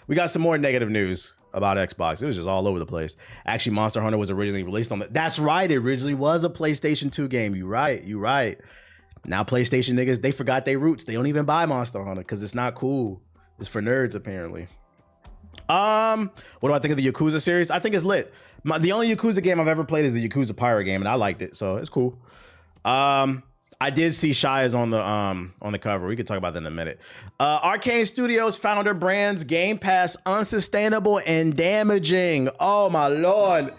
We got some more negative news about Xbox. It was just all over the place. Actually, Monster Hunter was originally released on the... That's right. It originally was a PlayStation 2 game. You right. Now PlayStation niggas, they forgot their roots. They don't even buy Monster Hunter because it's not cool. It's for nerds, apparently. What do I think of the Yakuza series? I think it's lit. The only Yakuza game I've ever played is the Yakuza Pirate game, and I liked it, so it's cool. I did see Shia's on the cover. We could talk about that in a minute. Arcane Studios founder brands Gamepass unsustainable and damaging. Oh my lord.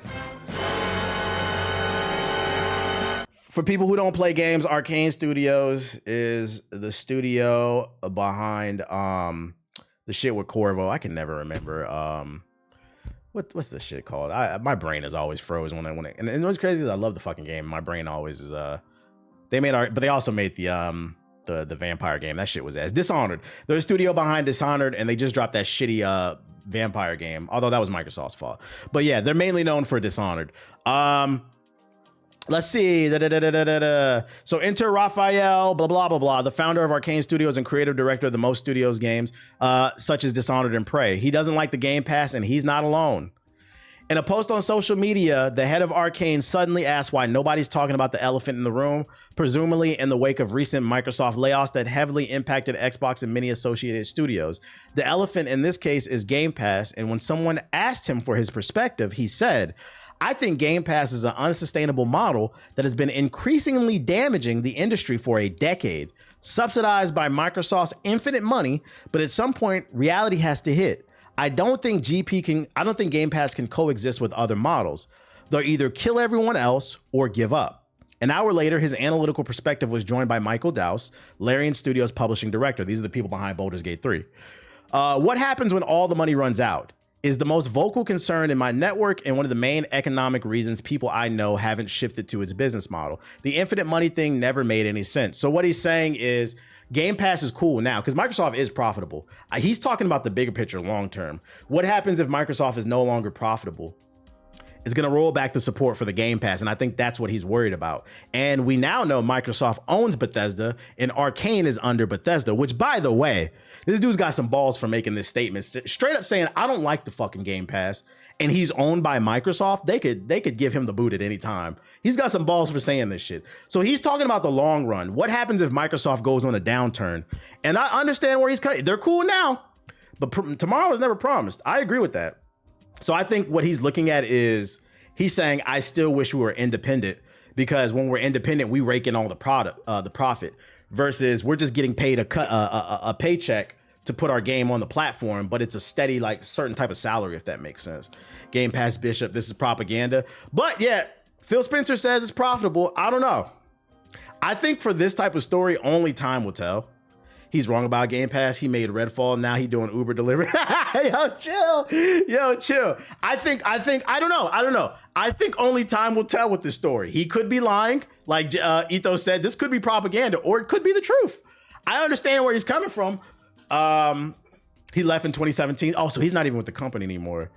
For people who don't play games, Arcane Studios is the studio behind the shit with Corvo. I can never remember. What's the shit called? My brain is always froze when and what's crazy is I love the fucking game. My brain always is but they also made the vampire game. That shit was ass. Dishonored. They're a studio behind Dishonored, and they just dropped that shitty vampire game. Although that was Microsoft's fault. But yeah, they're mainly known for Dishonored. Let's see. So enter Raphael, blah, blah, blah, blah, the founder of Arcane Studios and creative director of the most studios games, such as Dishonored and Prey. He doesn't like the Game Pass, and he's not alone. In a post on social media, the head of Arcane suddenly asked why nobody's talking about the elephant in the room, presumably in the wake of recent Microsoft layoffs that heavily impacted Xbox and many associated studios. The elephant in this case is Game Pass, and when someone asked him for his perspective, he said, I think Game Pass is an unsustainable model that has been increasingly damaging the industry for a decade, subsidized by Microsoft's infinite money, but at some point, reality has to hit. I don't think Game Pass can coexist with other models. They'll either kill everyone else or give up. An hour later, his analytical perspective was joined by Michael Dowse, Larian Studios publishing director. These are the people behind Baldur's Gate 3. What happens when all the money runs out is the most vocal concern in my network and one of the main economic reasons people I know haven't shifted to its business model. The infinite money thing never made any sense. So what he's saying is Game Pass is cool now because Microsoft is profitable. He's talking about the bigger picture long term. What happens if Microsoft is no longer profitable? It's going to roll back the support for the Game Pass, and I think that's what he's worried about. And we now know Microsoft owns Bethesda, and Arcane is under Bethesda, which, by the way, this dude's got some balls for making this statement, straight up saying, I don't like the fucking Game Pass, and he's owned by Microsoft. They could give him the boot at any time. He's got some balls for saying this shit. So he's talking about the long run. What happens if Microsoft goes on a downturn? And I understand where he's coming. They're cool now, but tomorrow is never promised. I agree with that. So I think what he's looking at is he's saying, I still wish we were independent because when we're independent, we rake in all the profit versus we're just getting paid a paycheck to put our game on the platform, but it's a steady, like certain type of salary, if that makes sense. Game Pass Bishop, this is propaganda. But yeah, Phil Spencer says it's profitable. I don't know. I think for this type of story, only time will tell. He's wrong about Game Pass. He made Redfall. Now he doing Uber delivery. Yo, chill. I don't know. I think only time will tell with this story. He could be lying. Like Ethos said, this could be propaganda or it could be the truth. I understand where he's coming from. He left in 2017. Oh, so he's not even with the company anymore.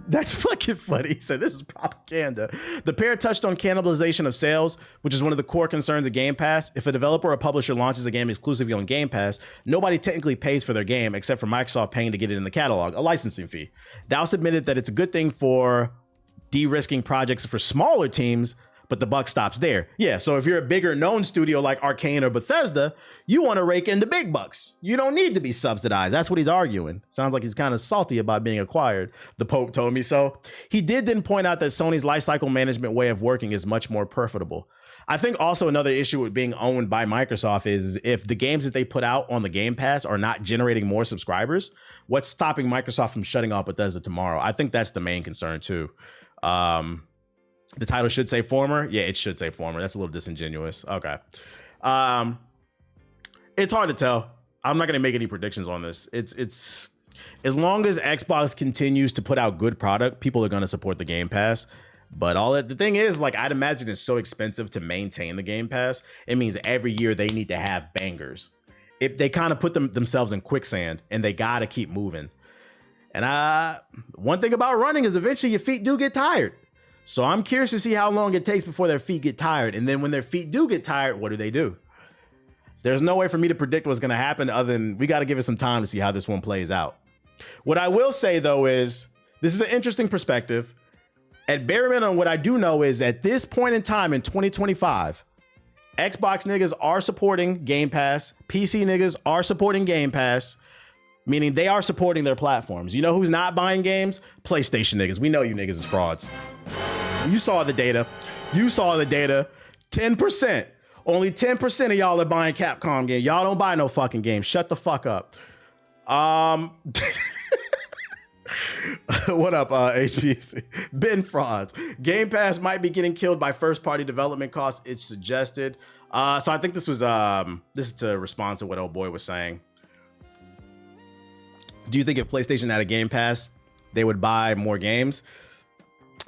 That's fucking funny. He said, this is propaganda. The pair touched on cannibalization of sales, which is one of the core concerns of Game Pass. If a developer or publisher launches a game exclusively on Game Pass, nobody technically pays for their game except for Microsoft paying to get it in the catalog, a licensing fee. Dowse admitted that it's a good thing for de-risking projects for smaller teams, but the buck stops there. Yeah, so if you're a bigger known studio like Arcane or Bethesda, you want to rake in the big bucks. You don't need to be subsidized. That's what he's arguing. Sounds like he's kind of salty about being acquired. The Pope told me so. He did then point out that Sony's lifecycle management way of working is much more profitable. I think also another issue with being owned by Microsoft is if the games that they put out on the Game Pass are not generating more subscribers, what's stopping Microsoft from shutting off Bethesda tomorrow? I think that's the main concern too. The title should say former. Yeah, it should say former. That's a little disingenuous. Okay. It's hard to tell. I'm not going to make any predictions on this. It's as long as Xbox continues to put out good product, people are going to support the Game Pass. But the thing is, like, I'd imagine it's so expensive to maintain the Game Pass. It means every year they need to have bangers. They kind of put themselves in quicksand and they got to keep moving. And one thing about running is eventually your feet do get tired. So I'm curious to see how long it takes before their feet get tired. And then when their feet do get tired, what do? There's no way for me to predict what's going to happen other than we got to give it some time to see how this one plays out. What I will say though is this is an interesting perspective. At bare minimum, what I do know is at this point in time in 2025, Xbox niggas are supporting Game Pass. PC niggas are supporting Game Pass, meaning they are supporting their platforms. You know who's not buying games? PlayStation niggas. We know you niggas is frauds. You saw the data. 10%. Only 10% of y'all are buying Capcom games. Y'all don't buy no fucking games. Shut the fuck up. What up, HPC? Ben frauds. Game Pass might be getting killed by first-party development costs, it's suggested. So I think this is to respond to what old boy was saying. Do you think if PlayStation had a Game Pass, they would buy more games?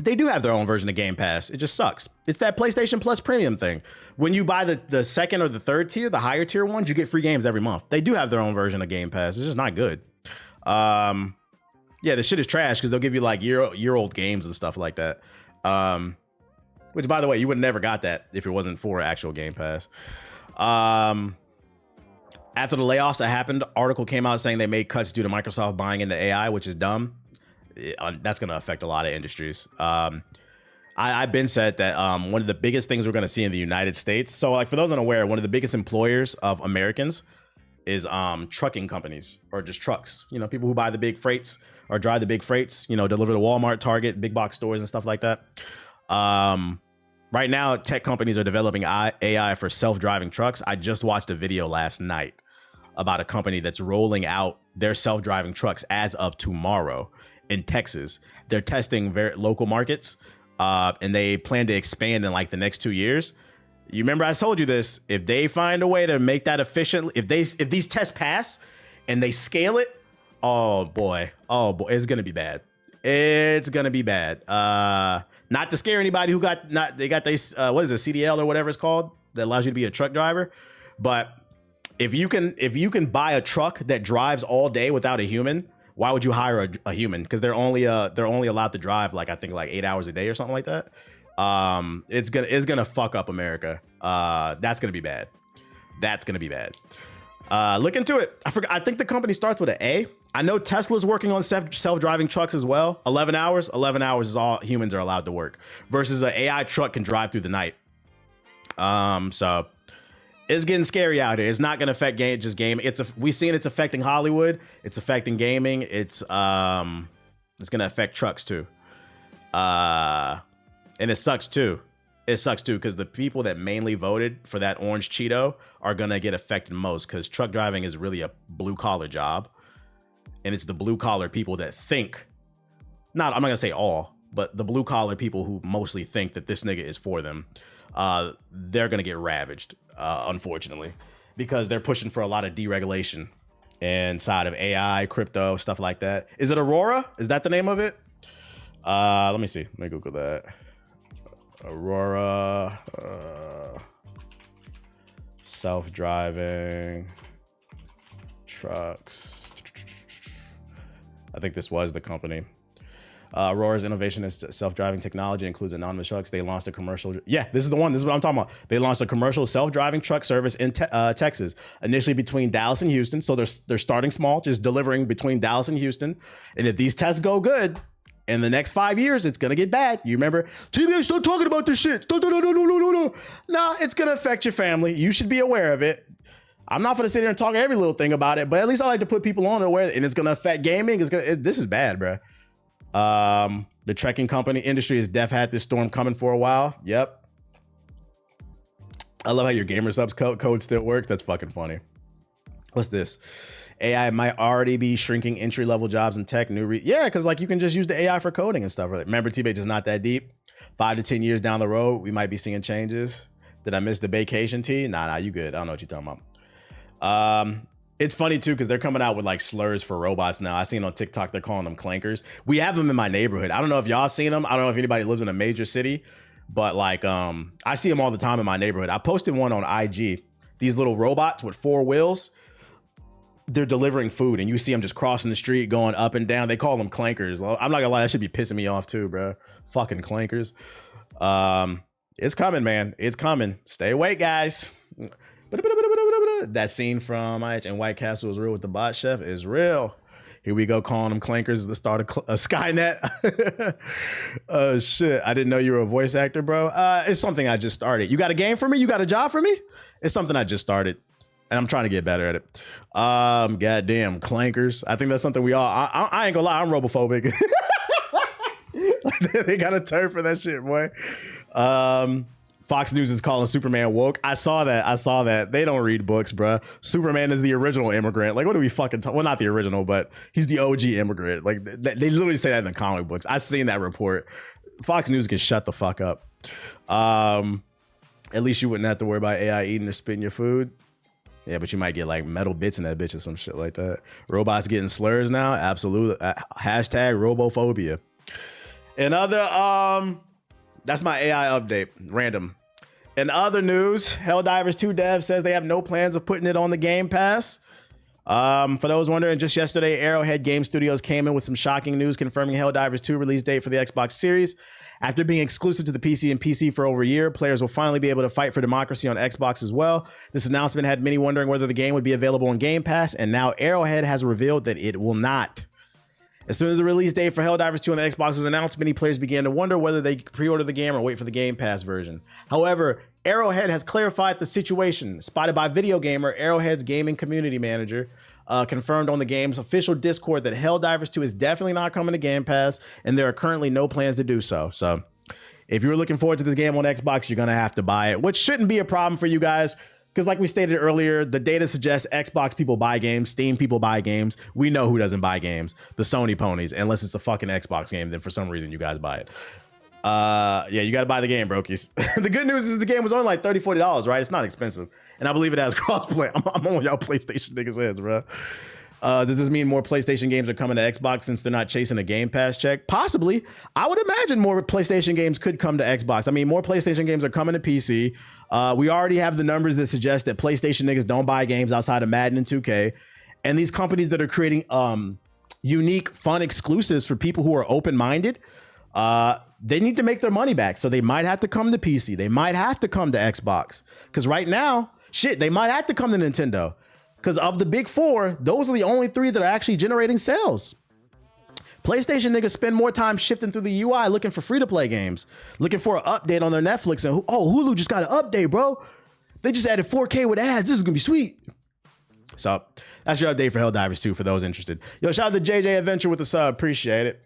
They do have their own version of Game Pass. It just sucks. It's that PlayStation Plus premium thing. When you buy the second or the third tier, the higher tier ones, you get free games every month. They do have their own version of Game Pass. It's just not good. Yeah, the shit is trash because they'll give you like year-old games and stuff like that. Which, by the way, you would have never got that if it wasn't for actual Game Pass. After the layoffs that happened, article came out saying they made cuts due to Microsoft buying into AI, which is dumb. That's going to affect a lot of industries. I've been said that one of the biggest things we're going to see in the United States. So, like, for those unaware, one of the biggest employers of Americans is trucking companies or just trucks. You know, people who buy the big freights or drive the big freights, you know, deliver to Walmart, Target, big box stores and stuff like that. Right now, tech companies are developing AI for self-driving trucks. I just watched a video last night about a company that's rolling out their self-driving trucks as of tomorrow in Texas. They're testing very local markets, and they plan to expand in like the next 2 years. You remember I told you this, if they find a way to make that efficient, if these tests pass and they scale it, oh boy, it's gonna be bad. It's gonna be bad. Not to scare anybody who got what is it, CDL or whatever it's called that allows you to be a truck driver. But if you can buy a truck that drives all day without a human, why would you hire a human? Because they're only allowed to drive like I think like 8 hours a day or something like that. It's gonna fuck up America. That's gonna be bad. Look into it. I think the company starts with an A. I know Tesla's working on self-driving trucks as well. 11 hours is all humans are allowed to work versus an AI truck can drive through the night. So it's getting scary out here. It's not gonna affect gaming. We've seen it's affecting Hollywood. It's affecting gaming. It's gonna affect trucks too. And it sucks too. Because the people that mainly voted for that orange Cheeto are gonna get affected most because truck driving is really a blue collar job. And it's the blue collar people that think, I'm not gonna say all, but the blue collar people who mostly think that this nigga is for them. They're gonna get ravaged, unfortunately, because they're pushing for a lot of deregulation inside of AI, crypto, stuff like that. Is it Aurora? Is that the name of it? Let me see. Let me Google that. Aurora, self-driving trucks. I think this was the company. Aurora's innovation in self-driving technology includes anonymous trucks. They launched a commercial. Yeah, this is the one. This is what I'm talking about. They launched a commercial self-driving truck service in Texas, initially between Dallas and Houston. So they're starting small, just delivering between Dallas and Houston. And if these tests go good, in the next 5 years, it's gonna get bad. You remember, TBA, stop talking about this shit. No. Nah, it's gonna affect your family. You should be aware of it. I'm not gonna sit here and talk every little thing about it, but at least I like to put people on aware, and it's gonna affect gaming. This is bad, bro. The trekking company industry has had this storm coming for a while. Yep. I love how your gamer subs code still works. That's fucking funny. What's this? AI might already be shrinking entry-level jobs in tech. Yeah, because like you can just use the AI for coding and stuff. Remember, T-Bait is not that deep. 5 to 10 years down the road, we might be seeing changes. Did I miss the vacation T? Nah, you good. I don't know what you're talking about. It's funny too, because they're coming out with like slurs for robots now. I seen on TikTok, they're calling them clankers. We have them in my neighborhood. I don't know if y'all seen them. I don't know if anybody lives in a major city, but like I see them all the time in my neighborhood. I posted one on IG. These little robots with 4 wheels. They're delivering food and you see them just crossing the street, going up and down. They call them clankers. I'm not gonna lie, that should be pissing me off too, bro. Fucking clankers. It's coming, man. It's coming. Stay awake, guys. That scene from IH and White Castle is real with the bot chef is real. Here we go, calling them clankers at the start of Skynet. Shit, I didn't know you were a voice actor, bro. It's something I just started. You got a game for me? You got a job for me? It's something I just started, and I'm trying to get better at it. Goddamn clankers. I think that's something we all. I ain't gonna lie, I'm robophobic. They got a term for that shit, boy. Fox News is calling Superman woke. I saw that. They don't read books, bruh. Superman is the original immigrant. Like, what do we fucking well, not the original, but he's the OG immigrant. Like, they literally say that in the comic books. I seen that report. Fox News can shut the fuck up. At least you wouldn't have to worry about AI eating or spitting your food. Yeah, but you might get like metal bits in that bitch or some shit like that. Robots getting slurs now? Absolutely. Hashtag robophobia. And other, that's my AI update. Random. In other news, Helldivers 2 dev says they have no plans of putting it on the Game Pass. For those wondering, just yesterday, Arrowhead Game Studios came in with some shocking news confirming Helldivers 2 release date for the Xbox Series. After being exclusive to the PC and PC for over a year, players will finally be able to fight for democracy on Xbox as well. This announcement had many wondering whether the game would be available on Game Pass, and now Arrowhead has revealed that it will not. As soon as the release date for Helldivers 2 on the Xbox was announced, many players began to wonder whether they could pre-order the game or wait for the Game Pass version. However, Arrowhead has clarified the situation. Spotted by Video Gamer, Arrowhead's gaming community manager confirmed on the game's official Discord that Helldivers 2 is definitely not coming to Game Pass, and there are currently no plans to do so. So if you're looking forward to this game on Xbox, you're going to have to buy it, which shouldn't be a problem for you guys. Because like we stated earlier, the data suggests Xbox people buy games, Steam people buy games. We know who doesn't buy games. The Sony ponies. Unless it's a fucking Xbox game, then for some reason you guys buy it. Yeah, you got to buy the game, brokies. The good news is the game was only like $30, $40, right? It's not expensive. And I believe it has crossplay. I'm on y'all PlayStation niggas' heads, bro. Does this mean more PlayStation games are coming to Xbox since they're not chasing a Game Pass check? Possibly. I would imagine more PlayStation games could come to Xbox. I mean, more PlayStation games are coming to PC. We already have the numbers that suggest that PlayStation niggas don't buy games outside of Madden and 2K. And these companies that are creating unique, fun exclusives for people who are open-minded, they need to make their money back. So they might have to come to PC. They might have to come to Xbox. Because right now, shit, they might have to come to Nintendo. Because of the big four, those are the only three that are actually generating sales. PlayStation niggas spend more time shifting through the UI looking for free-to-play games, looking for an update on their Netflix. And Hulu just got an update, bro. They just added 4K with ads. This is going to be sweet. So that's your update for Helldivers 2 for those interested. Yo, shout out to JJ Adventure with the sub. Appreciate it.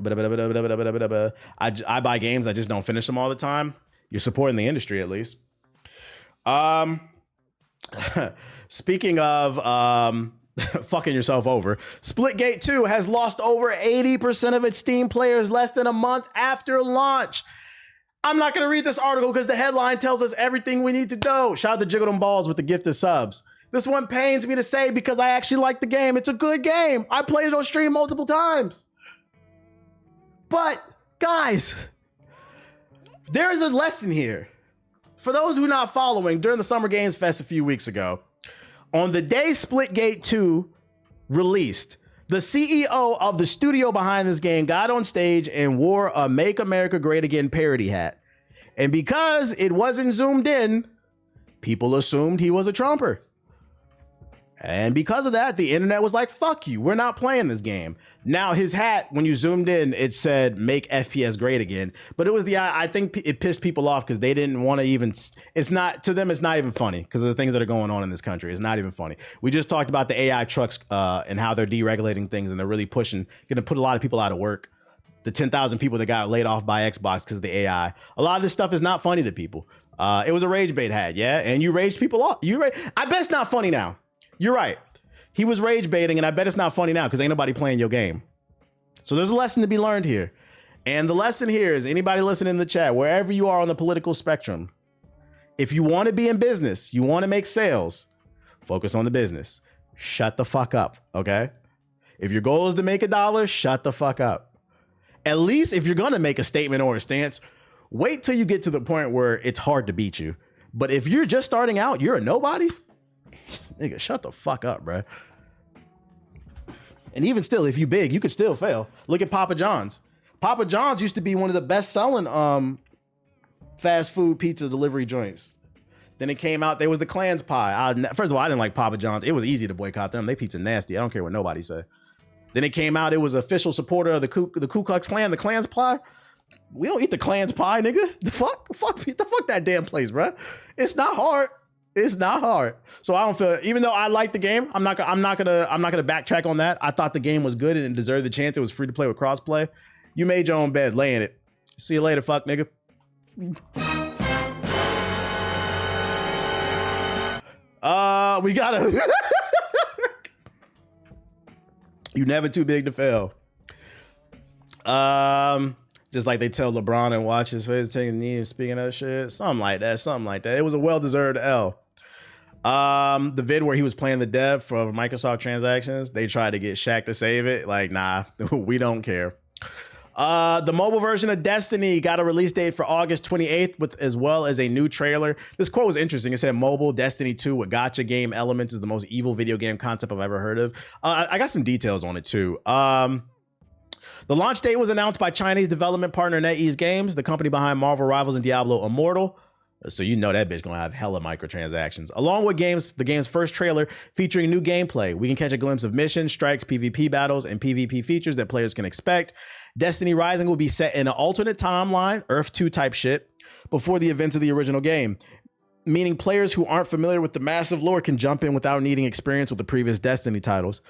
I buy games. I just don't finish them all the time. You're supporting the industry at least. Speaking of fucking yourself over, Splitgate 2 has lost over 80% of its Steam players less than a month after launch. I'm not going to read this article because the headline tells us everything we need to know. Shout out to Jiggle Them Balls with the gifted subs. This one pains me to say because I actually like the game. It's a good game. I played it on stream multiple times. But guys, there is a lesson here. For those who are not following, during the Summer Games Fest a few weeks ago, on the day Splitgate 2 released, the CEO of the studio behind this game got on stage and wore a Make America Great Again parody hat. And because it wasn't zoomed in, people assumed he was a Trumper. And because of that, the internet was like, fuck you, we're not playing this game. Now his hat, when you zoomed in, it said make FPS great again. But it was I think it pissed people off because they didn't want to even, it's not, to them, it's not even funny because of the things that are going on in this country. It's not even funny. We just talked about the AI trucks and how they're deregulating things and they're really pushing, going to put a lot of people out of work. The 10,000 people that got laid off by Xbox because of the AI. A lot of this stuff is not funny to people. It was a rage bait hat, yeah? And you raged people off. I bet it's not funny now. You're right. He was rage baiting, and I bet it's not funny now because ain't nobody playing your game. So there's a lesson to be learned here. And the lesson here is anybody listening in the chat, wherever you are on the political spectrum, if you want to be in business, you want to make sales, focus on the business. Shut the fuck up, okay? If your goal is to make $1, shut the fuck up. At least if you're going to make a statement or a stance, wait till you get to the point where it's hard to beat you. But if you're just starting out, you're a nobody. Nigga, shut the fuck up, bro. And even still, if you big, you could still fail. Look at Papa John's. Papa John's used to be one of the best selling fast food pizza delivery joints. Then it came out, there was the Klan's pie. First of all, I didn't like Papa John's. It was easy to boycott them. They pizza nasty. I don't care what nobody say. Then it came out, it was official supporter of the Ku Klux Klan, the Klan's pie. We don't eat the Klan's pie, nigga. The fuck that damn place, bro. It's not hard. It's not hard. So I don't feel, even though I like the game, I'm not gonna backtrack on that. I thought the game was good and it deserved the chance. It was free to play with crossplay. You made your own bed, lay in it. See you later, fuck nigga. We gotta. You never too big to fail. Just like they tell LeBron and watch his face taking a knee and speaking of shit, something like that. It was a well-deserved L. The vid where he was playing the dev for Microsoft transactions, they tried to get Shaq to save it. Like, nah, we don't care. The mobile version of Destiny got a release date for August 28th, as well as a new trailer. This quote was interesting. It said, "Mobile Destiny 2 with gotcha game elements is the most evil video game concept I've ever heard of." I got some details on it too. The launch date was announced by Chinese development partner NetEase Games, the company behind Marvel Rivals and Diablo Immortal. So you know that bitch gonna have hella microtransactions. Along with the game's first trailer featuring new gameplay, we can catch a glimpse of missions, strikes, PvP battles, and PvP features that players can expect. Destiny Rising will be set in an alternate timeline, Earth 2 type shit, before the events of the original game, meaning players who aren't familiar with the massive lore can jump in without needing experience with the previous Destiny titles.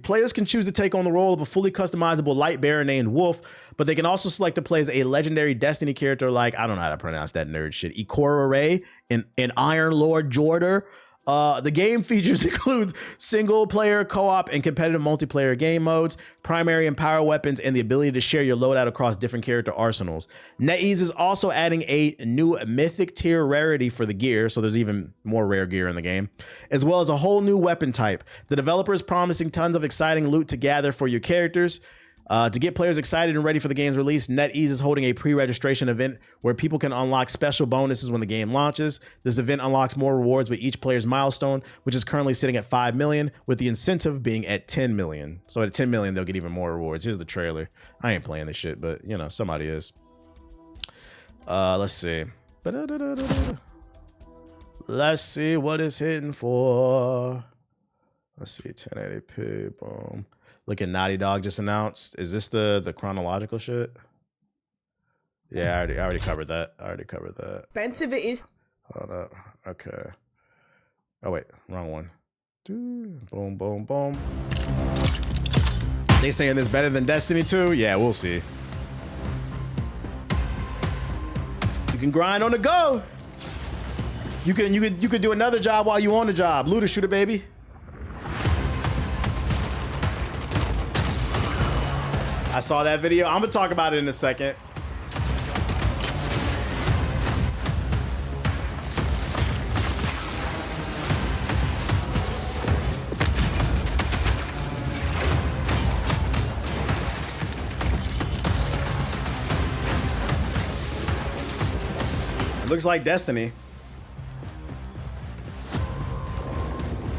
Players can choose to take on the role of a fully customizable light bearer named Wolf, but they can also select to play as a legendary Destiny character like, I don't know how to pronounce that nerd shit, Ikora Ray and Iron Lord Jorder. The game features include single player, co-op, and competitive multiplayer game modes, primary and power weapons, and the ability to share your loadout across different character arsenals. NetEase is also adding a new mythic tier rarity for the gear, so there's even more rare gear in the game, as well as a whole new weapon type. The developer is promising tons of exciting loot to gather for your characters. To get players excited and ready for the game's release, NetEase is holding a pre-registration event where people can unlock special bonuses when the game launches. This event unlocks more rewards with each player's milestone, which is currently sitting at 5 million, with the incentive being at 10 million. So at 10 million, they'll get even more rewards. Here's the trailer. I ain't playing this shit, but you know, somebody is. Let's see. Let's see what it's hitting for. Let's see, 1080p, boom. Look at Naughty Dog just announced. Is this the chronological shit? Yeah, I already covered that. Expensive it is. Hold up. Okay. Oh wait, wrong one. Boom, boom, boom. They saying this better than Destiny 2? Yeah, we'll see. You can grind on the go. You could do another job while you on the job. Looter shooter, baby. I saw that video. I'm gonna talk about it in a second. It looks like Destiny.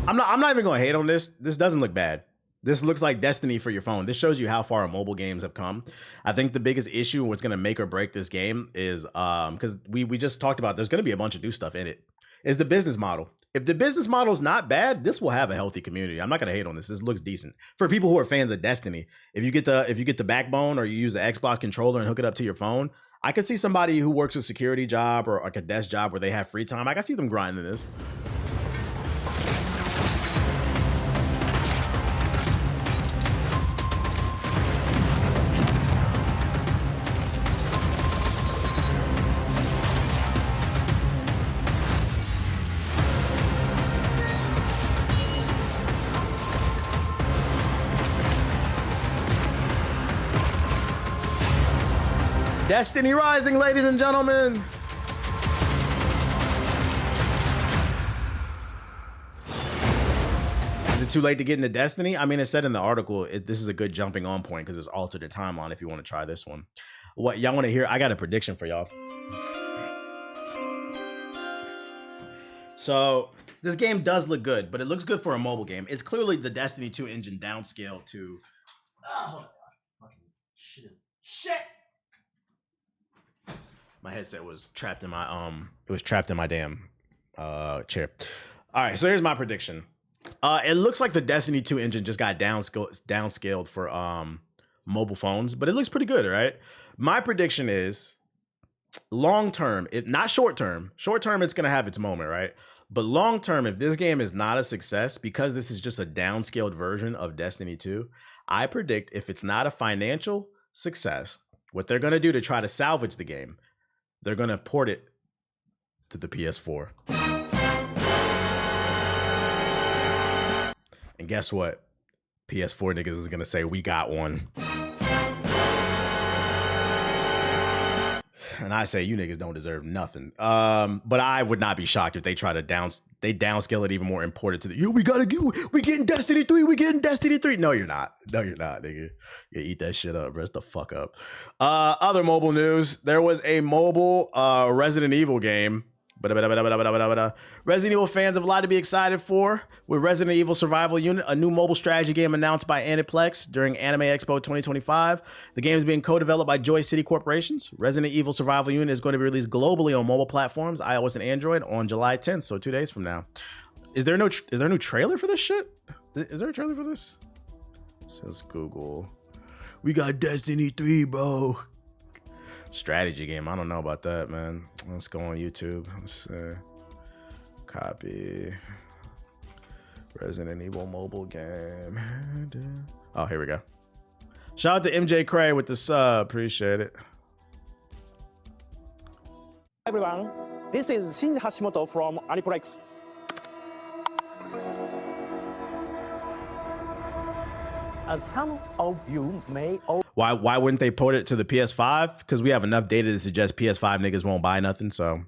I'm not even gonna hate on this. This doesn't look bad. This looks like Destiny for your phone. This shows you how far mobile games have come. I think the biggest issue, what's going to make or break this game is, because we just talked about, there's going to be a bunch of new stuff in it, is the business model. If the business model is not bad, this will have a healthy community. I'm not going to hate on this. This looks decent. For people who are fans of Destiny, if you get the backbone or you use the Xbox controller and hook it up to your phone, I could see somebody who works a security job or like a desk job where they have free time. I can see them grinding this. Destiny Rising, ladies and gentlemen. Is it too late to get into Destiny? I mean, it said in the article, this is a good jumping on point because it's altered the timeline if you want to try this one. What y'all want to hear? I got a prediction for y'all. So this game does look good, but it looks good for a mobile game. It's clearly the Destiny 2 engine downscaled to... Oh, fucking shit. My headset was trapped in my damn chair. All right, so here's my prediction. It looks like the Destiny 2 engine just got downscaled for mobile phones, but it looks pretty good, right? My prediction is long term, not short term. Short term, it's gonna have its moment, right? But long term, if this game is not a success, because this is just a downscaled version of Destiny 2, I predict if it's not a financial success, what they're gonna do to try to salvage the game, they're gonna port it to the PS4. And guess what? PS4 niggas is gonna say, we got one. And I say, you niggas don't deserve nothing. But I would not be shocked if they try to downscale it even more, import it to the, we getting Destiny 3, we getting Destiny 3. No, you're not. No, you're not, nigga. You eat that shit up, bro. Shut the fuck up. Other mobile news, there was a mobile Resident Evil game. Resident Evil fans have a lot to be excited for with Resident Evil Survival Unit, a new mobile strategy game announced by Aniplex during Anime Expo 2025. The game is being co-developed by Joy City Corporations. Resident Evil Survival Unit is going to be released globally on mobile platforms, iOS and Android, on July 10th, so 2 days from now. Is there a new trailer for this shit? Is there a trailer for this? So let's Google. We got Destiny 3, bro. Strategy game. I don't know about that, man. Let's go on YouTube. Let's copy Resident Evil mobile game. Oh, here we go. Shout out to MJ Cray with the sub. Appreciate it. Everyone, this is Shinji Hashimoto from Aniplex. As some of you may Why wouldn't they port it to the PS5? Because we have enough data to suggest PS5 niggas won't buy nothing, so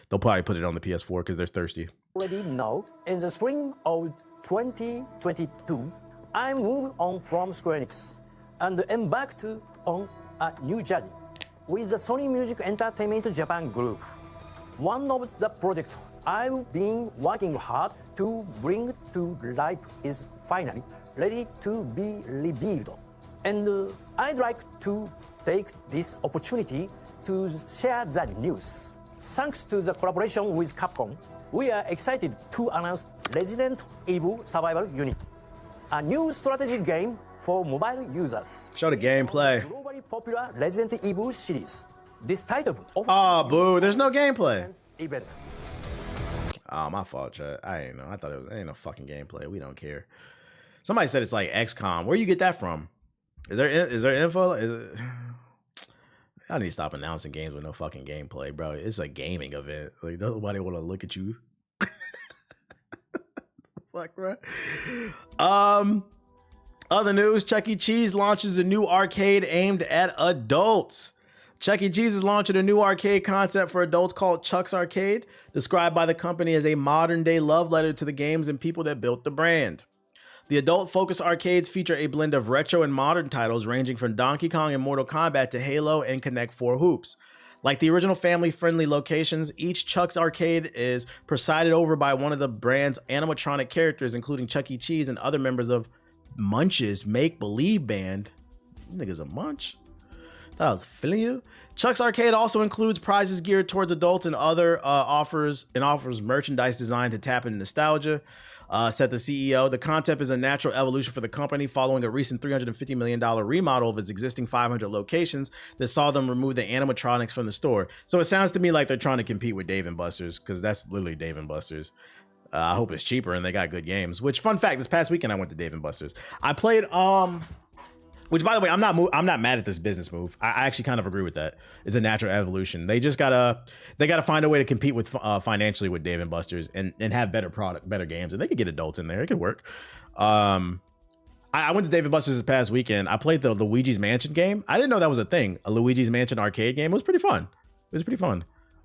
they'll probably put it on the PS4 because they're thirsty. already know, in the spring of 2022, I moved on from Square Enix and embarked on a new journey with the Sony Music Entertainment Japan Group. One of the projects I've been working hard to bring to life is finally ready to be revealed. And I'd like to take this opportunity to share the news. Thanks to the collaboration with Capcom, we are excited to announce Resident Evil Survival Unit, a new strategy game for mobile users. Show the gameplay. Globally popular Resident Evil series. This title. Oh, boo! There's no gameplay. Event. Oh, my fault, chat. I didn't know. I thought it ain't no fucking gameplay. We don't care. Somebody said it's like XCOM. Where you get that from? Is there info? I need to stop announcing games with no fucking gameplay, bro. It's a gaming event. Like nobody want to look at you. Fuck, bro. Other news: Chuck E. Cheese launches a new arcade aimed at adults. Chuck E. Cheese is launching a new arcade concept for adults called Chuck's Arcade, described by the company as a modern-day love letter to the games and people that built the brand. The adult-focused arcades feature a blend of retro and modern titles ranging from Donkey Kong and Mortal Kombat to Halo and Connect 4 Hoops. Like the original family-friendly locations, each Chuck's Arcade is presided over by one of the brand's animatronic characters, including Chuck E. Cheese and other members of Munch's Make-Believe Band. You niggas a Munch? Thought I was feeling you. Chuck's Arcade also includes prizes geared towards adults and other offers merchandise designed to tap into nostalgia. Said the CEO, the concept is a natural evolution for the company following a recent $350 million remodel of its existing 500 locations that saw them remove the animatronics from the store. So it sounds to me like they're trying to compete with Dave & Buster's, because that's literally Dave & Buster's. I hope it's cheaper and they got good games. Which, fun fact, this past weekend I went to Dave & Buster's. I played which, by the way, I'm not mad at this business move. I actually kind of agree with that. It's a natural evolution. They just gotta find a way to compete with financially with Dave & Buster's and have better product, better games, and they could get adults in there. It could work. I went to Dave & Buster's this past weekend. I played the Luigi's Mansion game. I didn't know that was a thing. A Luigi's Mansion arcade game. It was pretty fun.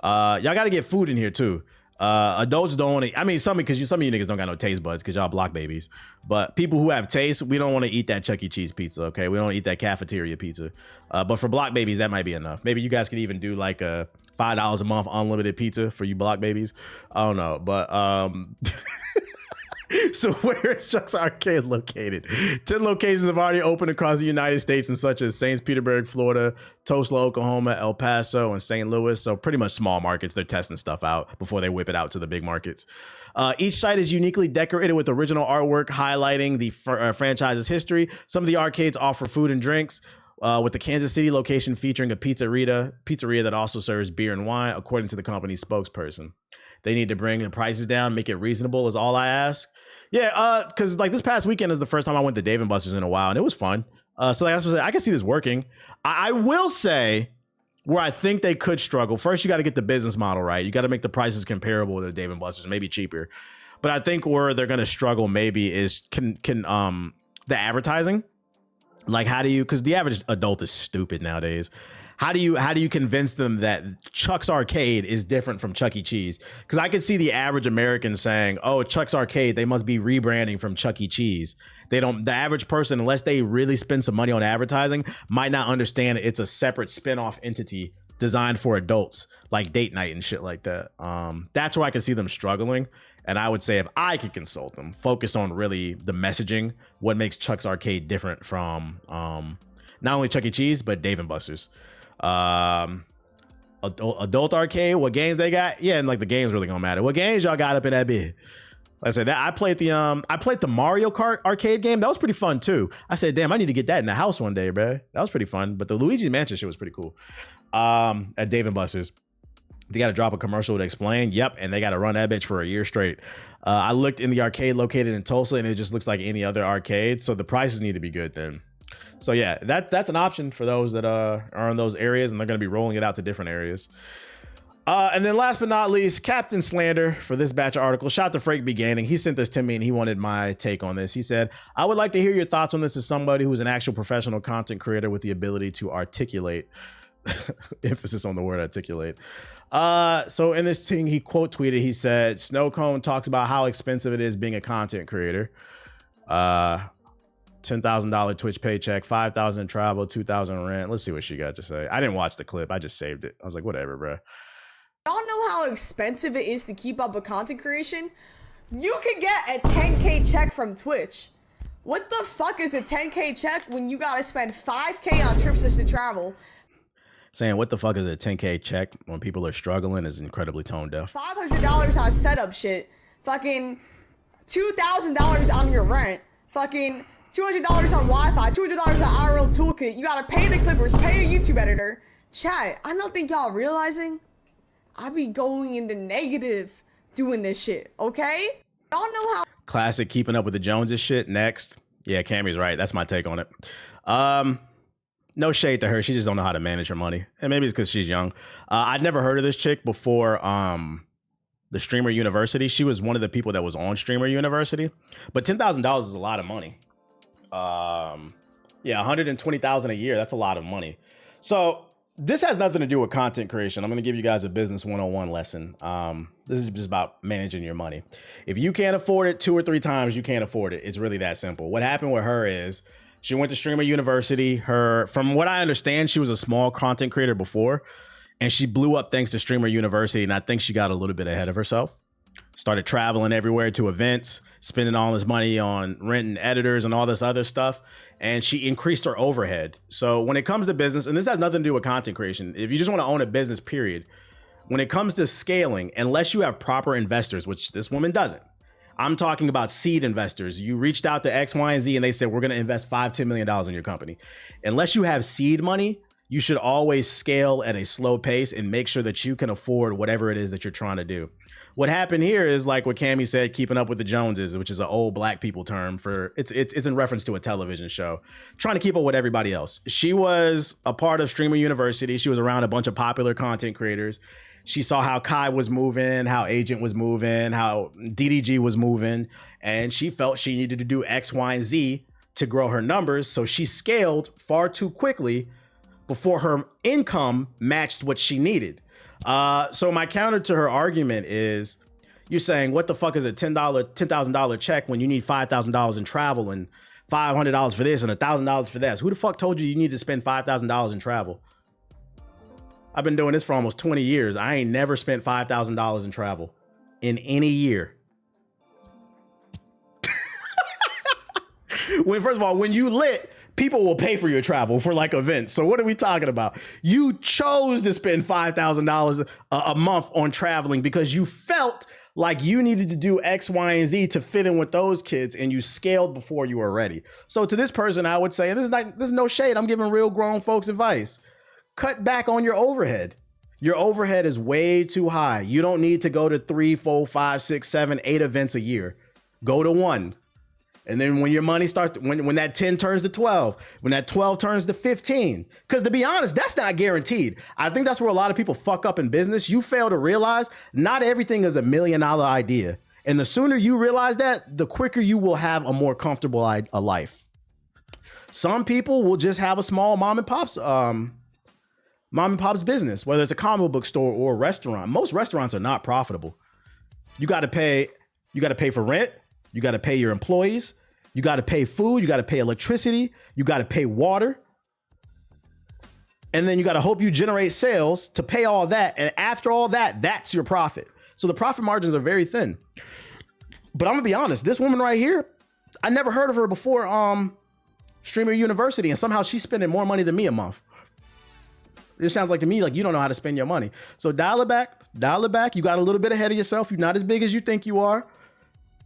Y'all got to get food in here too. Adults don't want to. I mean, some of you niggas don't got no taste buds because y'all block babies. But people who have taste, we don't want to eat that Chuck E. Cheese pizza. Okay, we don't eat that cafeteria pizza. But for block babies, that might be enough. Maybe you guys could even do like a $5 a month unlimited pizza for you block babies. I don't know, but So where is Chuck's Arcade located? 10 locations have already opened across the United States, and such as St. Petersburg, Florida, Tulsa, Oklahoma, El Paso, and St. Louis. So pretty much small markets. They're testing stuff out before they whip it out to the big markets. Each site is uniquely decorated with original artwork highlighting the franchise's history. Some of the arcades offer food and drinks, with the Kansas City location featuring a pizzeria that also serves beer and wine, according to the company's spokesperson. They need to bring the prices down, make it reasonable is all I ask. Yeah, because like this past weekend is the first time I went to Dave & Buster's in a while, and it was fun. So like, I can see this working. I will say where I think they could struggle. First, you got to get the business model right. You got to make the prices comparable to Dave & Buster's, maybe cheaper. But I think where they're going to struggle maybe is can the advertising. Like, how do you, because the average adult is stupid nowadays. How do you convince them that Chuck's Arcade is different from Chuck E. Cheese? Because I could see the average American saying, oh, Chuck's Arcade, they must be rebranding from Chuck E. Cheese. The average person, unless they really spend some money on advertising, might not understand it's a separate spin-off entity designed for adults, like date night and shit like that. That's where I can see them struggling. And I would say if I could consult them, focus on really the messaging, what makes Chuck's Arcade different from not only Chuck E. Cheese, but Dave & Buster's. Adult arcade, what games they got? Yeah, and like the games really gonna matter. What games y'all got up in that bit? I said that I played the Mario Kart arcade game. That was pretty fun too. I said, damn, I need to get that in the house one day, bro. That was pretty fun. But the Luigi Mansion shit was pretty cool. At Dave & Buster's. They got to drop a commercial to explain. Yep. And they got to run that bitch for a year straight. I looked in the arcade located in Tulsa, and it just looks like any other arcade. So the prices need to be good then. So yeah, that's an option for those that are in those areas, and they're going to be rolling it out to different areas. And then last but not least, Captain Slander for this batch of articles. Shout to Frank B. Gaining. He sent this to me and he wanted my take on this. He said, I would like to hear your thoughts on this as somebody who's an actual professional content creator with the ability to articulate. Emphasis on the word articulate. So in this thing, he quote tweeted, he said, Snowcone talks about how expensive it is being a content creator. $10,000 Twitch paycheck, $5,000 in travel, $2,000 rent. Let's see what she got to say. I didn't watch the clip. I just saved it. I was like, whatever, bro. Y'all know how expensive it is to keep up with content creation? You can get a 10K check from Twitch. What the fuck is a 10K check when you gotta spend 5K on trips just to travel? Saying what the fuck is a 10K check when people are struggling is incredibly tone deaf. $500 on setup shit. Fucking $2,000 on your rent. Fucking $200 on Wi-Fi. $200 on IRL toolkit. You gotta pay the clippers, pay a YouTube editor. Chat, I don't think y'all realizing I be going into negative doing this shit, okay? Y'all know how. Classic keeping up with the Joneses shit. Next. Yeah, Cammy's right. That's my take on it. No shade to her. She just don't know how to manage her money. And maybe it's because she's young. I'd never heard of this chick before the Streamer University. She was one of the people that was on Streamer University. But $10,000 is a lot of money. Yeah, $120,000 a year. That's a lot of money. So this has nothing to do with content creation. I'm going to give you guys a business 101 lesson. This is just about managing your money. If you can't afford it 2 or 3 times, you can't afford it. It's really that simple. What happened with her is she went to Streamer University. From what I understand, she was a small content creator before, and she blew up thanks to Streamer University. And I think she got a little bit ahead of herself. Started traveling everywhere to events, spending all this money on renting editors and all this other stuff. And she increased her overhead. So when it comes to business, and this has nothing to do with content creation, if you just want to own a business, period, when it comes to scaling, unless you have proper investors, which this woman doesn't, I'm talking about seed investors. You reached out to X, Y, and Z, and they said, we're going to invest $5-10 million in your company. Unless you have seed money, you should always scale at a slow pace and make sure that you can afford whatever it is that you're trying to do. What happened here is like what Cammy said, keeping up with the Joneses, which is an old black people term for it's in reference to a television show, trying to keep up with everybody else. She was a part of Streamer University. She was around a bunch of popular content creators. She saw how Kai was moving, how Agent was moving, how DDG was moving, and she felt she needed to do X, Y, and Z to grow her numbers. So she scaled far too quickly before her income matched what she needed. So my counter to her argument is, you're saying, what the fuck is a $10,000 check when you need $5,000 in travel and $500 for this and $1,000 for that? Who the fuck told you need to spend $5,000 in travel? I've been doing this for almost 20 years. I ain't never spent $5,000 in travel in any year. First of all, when you lit, people will pay for your travel for like events. So what are we talking about? You chose to spend $5,000 a month on traveling because you felt like you needed to do X, Y, and Z to fit in with those kids, and you scaled before you were ready. So to this person, I would say, and this is no shade, I'm giving real grown folks advice. Cut back on your overhead. Your overhead is way too high. You don't need to go to 3, 4, 5, 6, 7, 8 events a year. Go to 1. And then when your money starts, when that 10 turns to 12, when that 12 turns to 15, because to be honest, that's not guaranteed. I think that's where a lot of people fuck up in business. You fail to realize not everything is $1 million idea. And the sooner you realize that, the quicker you will have a more comfortable life. Some people will just have a small mom and pop's business, whether it's a comic book store or a restaurant. Most restaurants are not profitable. You got to pay for rent. You got to pay your employees. You got to pay food. You got to pay electricity. You got to pay water. And then you got to hope you generate sales to pay all that. And after all that, that's your profit. So the profit margins are very thin. But I'm gonna be honest, this woman right here, I never heard of her before Streamer University, and somehow she's spending more money than me a month. It sounds like to me like you don't know how to spend your money. So dial it back. You got a little bit ahead of yourself. You're not as big as you think you are.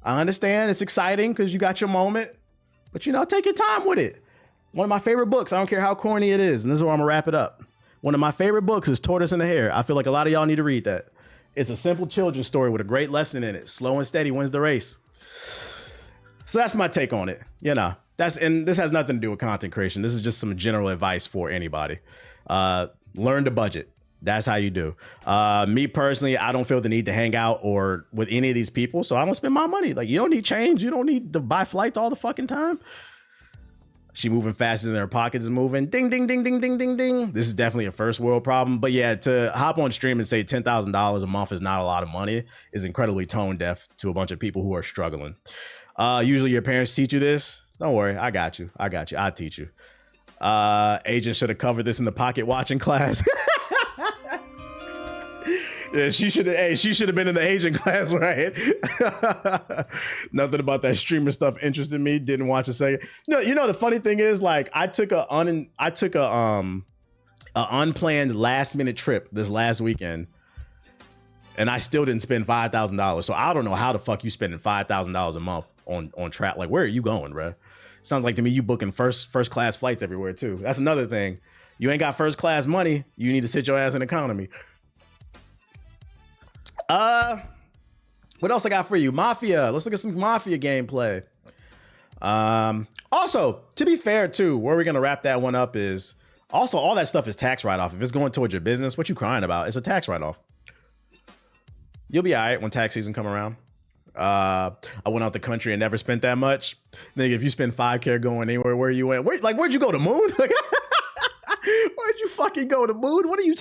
I understand it's exciting because you got your moment, but take your time with it. One of my favorite books, I don't care how corny it is, and this is where I'm gonna wrap it up. One of my favorite books is Tortoise and the Hare. I feel like a lot of y'all need to read that. It's a simple children's story with a great lesson in it. Slow and steady wins the race. So that's my take on it. And this has nothing to do with content creation. This is just some general advice for anybody. Learn to budget. That's how you do. Me personally, I don't feel the need to hang out or with any of these people, so I don't spend my money. Like, you don't need change. You don't need to buy flights all the fucking time. She moving faster than her pockets is moving. Ding, ding, ding, ding, ding, ding, ding. This is definitely a first world problem. But yeah, to hop on stream and say $10,000 a month is not a lot of money is incredibly tone deaf to a bunch of people who are struggling. Usually your parents teach you this. Don't worry. I got you. I'll teach you. Agent should have covered this in the pocket watching class. Yeah, she should have been in the agent class, right? Nothing about that streamer stuff interested me. Didn't watch a second. No, the funny thing is, like, I took a unplanned last minute trip this last weekend, and I still didn't spend $5,000. So I don't know how the fuck you spending $5,000 a month on trap. Like, where are you going, bro? Sounds like to me you booking first class flights everywhere too. That's another thing. You ain't got first class money. You need to sit your ass in economy. What else I got for you? Mafia. Let's look at some Mafia gameplay. Also, to be fair too, where we're gonna wrap that one up is also all that stuff is tax write-off. If it's going towards your business, what you crying about? It's a tax write-off. You'll be all right when tax season come around. I went out the country and never spent that much. Nigga, if you spend $5K going anywhere, where you went? Where'd you go to Moon? Where'd you fucking go to Moon? What are you